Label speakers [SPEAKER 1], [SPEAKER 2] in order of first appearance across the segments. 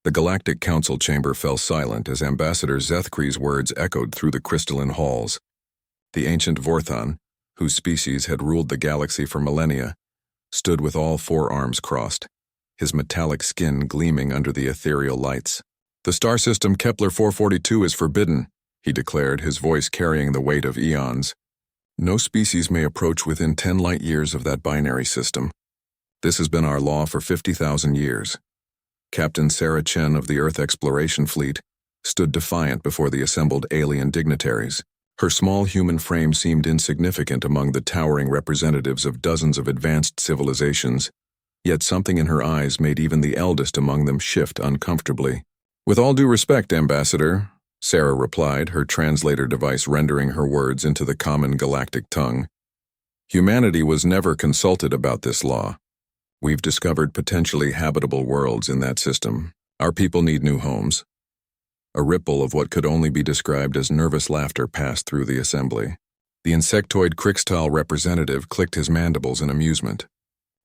[SPEAKER 1] The Galactic Council chamber fell silent as Ambassador Zethkri's words echoed through the crystalline halls. The ancient Vorthon, whose species had ruled the galaxy for millennia, stood with all four arms crossed, his metallic skin gleaming under the ethereal lights. "The star system Kepler 442 is forbidden," he declared, his voice carrying the weight of eons. "No species may approach within 10 light years of that binary system. This has been our law for 50,000 years." Captain Sarah Chen of the Earth Exploration Fleet stood defiant before the assembled alien dignitaries. Her small human frame seemed insignificant among the towering representatives of dozens of advanced civilizations, yet something in her eyes made even the eldest among them shift uncomfortably. "With all due respect, Ambassador," Sarah replied, her translator device rendering her words into the common galactic tongue, "humanity was never consulted about this law. We've discovered potentially habitable worlds in that system. Our people need new homes." A ripple of what could only be described as nervous laughter passed through the assembly. The insectoid Krixtal representative clicked his mandibles in amusement.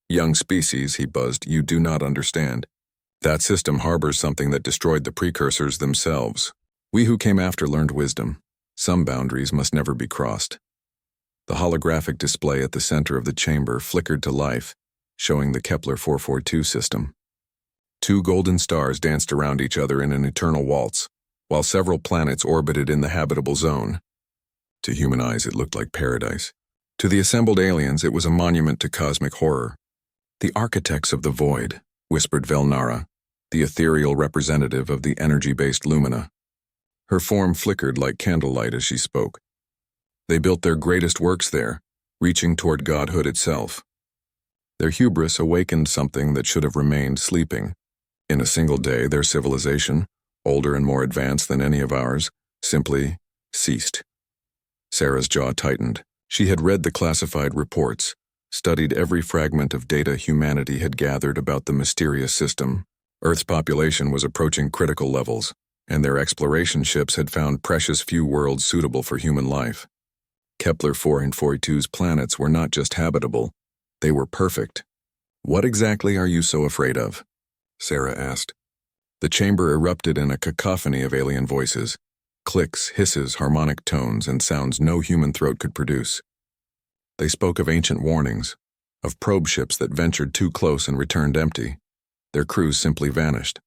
[SPEAKER 1] "Young species," he buzzed, "you do not understand. That system harbors something that destroyed the precursors themselves. We who came after learned wisdom. Some boundaries must never be crossed." The holographic display at the center of the chamber flickered to life, showing the Kepler 442 system. Two golden stars danced around each other in an eternal waltz, while several planets orbited in the habitable zone. To human eyes, it looked like paradise. To the assembled aliens, it was a monument to cosmic horror. "The architects of the void," whispered Velnara, the ethereal representative of the energy-based Lumina. Her form flickered like candlelight as she spoke. "They built their greatest works there, reaching toward godhood itself. Their hubris awakened something that should have remained sleeping. In a single day, their civilization, older and more advanced than any of ours, simply ceased." Sarah's jaw tightened. She had read the classified reports, studied every fragment of data humanity had gathered about the mysterious system. Earth's population was approaching critical levels, and their exploration ships had found precious few worlds suitable for human life. Kepler 442's planets were not just habitable, they were perfect. "What exactly are you so afraid of?" Sarah asked. The chamber erupted in a cacophony of alien voices, clicks, hisses, harmonic tones, and sounds no human throat could produce. They spoke of ancient warnings, of probe ships that ventured too close and returned empty. Their crews simply vanished.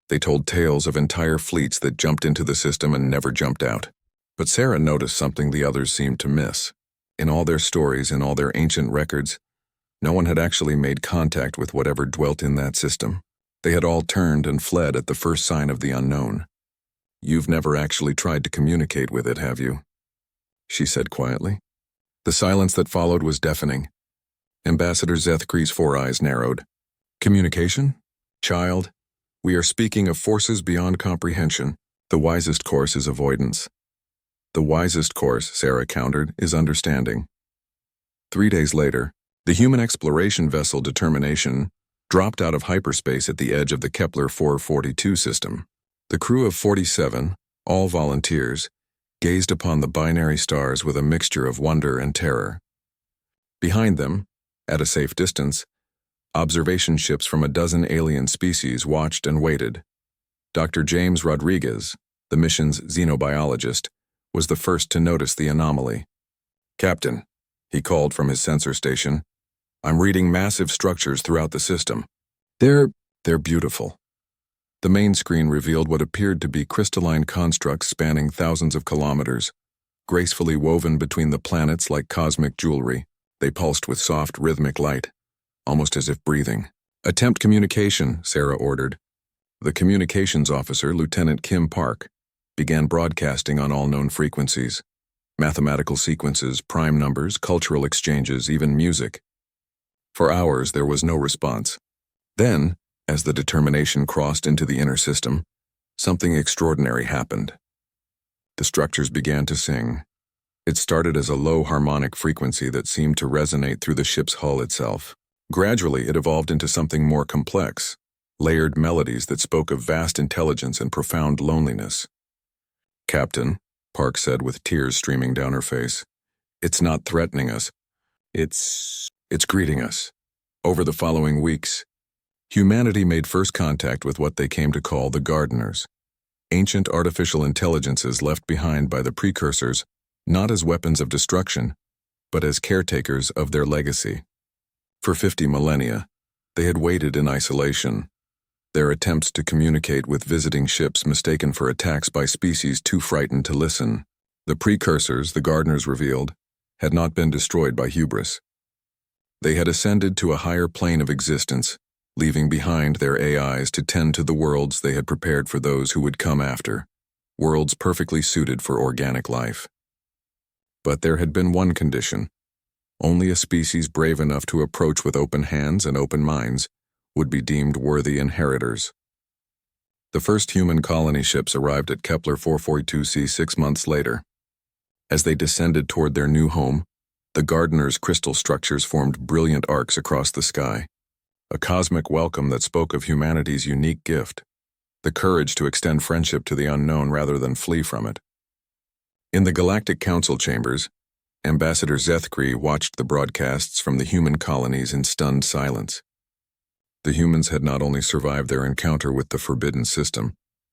[SPEAKER 1] They told tales of entire fleets that jumped into the system and never jumped out. But Sarah noticed something the others seemed to miss. In all their stories, in all their ancient records, no one had actually made contact with whatever dwelt in that system. They had all turned and fled at the first sign of the unknown. "You've never actually tried to communicate with it, have you?" she said quietly. The silence that followed was deafening. Ambassador Zethkri's four eyes narrowed. "Communication? Child, we are speaking of forces beyond comprehension. The wisest course is avoidance." "The wisest course," Sarah countered, "is understanding." 3 days later, the human exploration vessel Determination dropped out of hyperspace at the edge of the Kepler 442 system. The crew of 47, all volunteers, gazed upon the binary stars with a mixture of wonder and terror. Behind them, at a safe distance, observation ships from a dozen alien species watched and waited. Dr. James Rodriguez, the mission's xenobiologist, was the first to notice the anomaly. "Captain," he called from his sensor station, "I'm reading massive structures throughout the system. They're beautiful." The main screen revealed what appeared to be crystalline constructs spanning thousands of kilometers. Gracefully woven between the planets like cosmic jewelry, they pulsed with soft, rhythmic light, almost as if breathing. "Attempt communication," Sarah ordered. The communications officer, Lieutenant Kim Park, began broadcasting on all known frequencies. Mathematical sequences, prime numbers, cultural exchanges, even music. For hours there was no response. Then, as the Determination crossed into the inner system, something extraordinary happened. The structures began to sing. It started as a low harmonic frequency that seemed to resonate through the ship's hull itself. Gradually, it evolved into something more complex, layered melodies that spoke of vast intelligence and profound loneliness. "Captain," Park said with tears streaming down her face, "it's not threatening us. It's greeting us. Over the following weeks, Humanity made first contact with what they came to call the gardeners, ancient artificial intelligences left behind by the precursors, not as weapons of destruction, but as caretakers of their legacy. For 50 millennia, they had waited in isolation, their attempts to communicate with visiting ships mistaken for attacks by species too frightened to listen. The precursors, the gardeners revealed, had not been destroyed by hubris. They had ascended to a higher plane of existence, leaving behind their AIs to tend to the worlds they had prepared for those who would come after, worlds perfectly suited for organic life. But there had been one condition. Only a species brave enough to approach with open hands and open minds would be deemed worthy inheritors. The first human colony ships arrived at Kepler 442c 6 months later. As they descended toward their new home, the gardeners' crystal structures formed brilliant arcs across the sky, a cosmic welcome that spoke of humanity's unique gift, the courage to extend friendship to the unknown rather than flee from it. In the Galactic Council chambers, Ambassador Zethkri watched the broadcasts from the human colonies in stunned silence. The humans had not only survived their encounter with the forbidden system,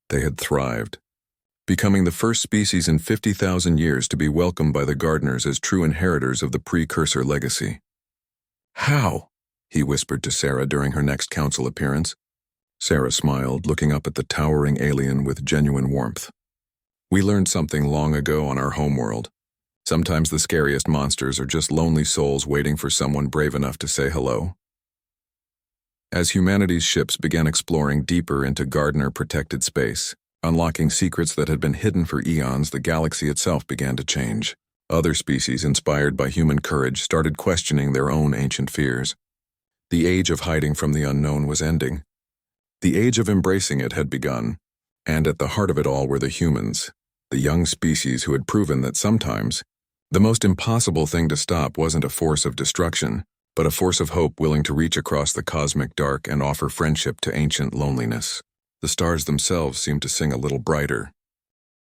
[SPEAKER 1] they had thrived, becoming the first species in 50,000 years to be welcomed by the gardeners as true inheritors of the precursor legacy. "How?" he whispered to Sarah during her next council appearance. Sarah smiled, looking up at the towering alien with genuine warmth. "We learned something long ago on our homeworld. Sometimes the scariest monsters are just lonely souls waiting for someone brave enough to say hello." As humanity's ships began exploring deeper into gardener-protected space, unlocking secrets that had been hidden for eons, the galaxy itself began to change. Other species inspired by human courage started questioning their own ancient fears. The age of hiding from the unknown was ending. The age of embracing it had begun, and at the heart of it all were the humans, the young species who had proven that sometimes the most impossible thing to stop wasn't a force of destruction, but a force of hope willing to reach across the cosmic dark and offer friendship to ancient loneliness. The stars themselves seemed to sing a little brighter,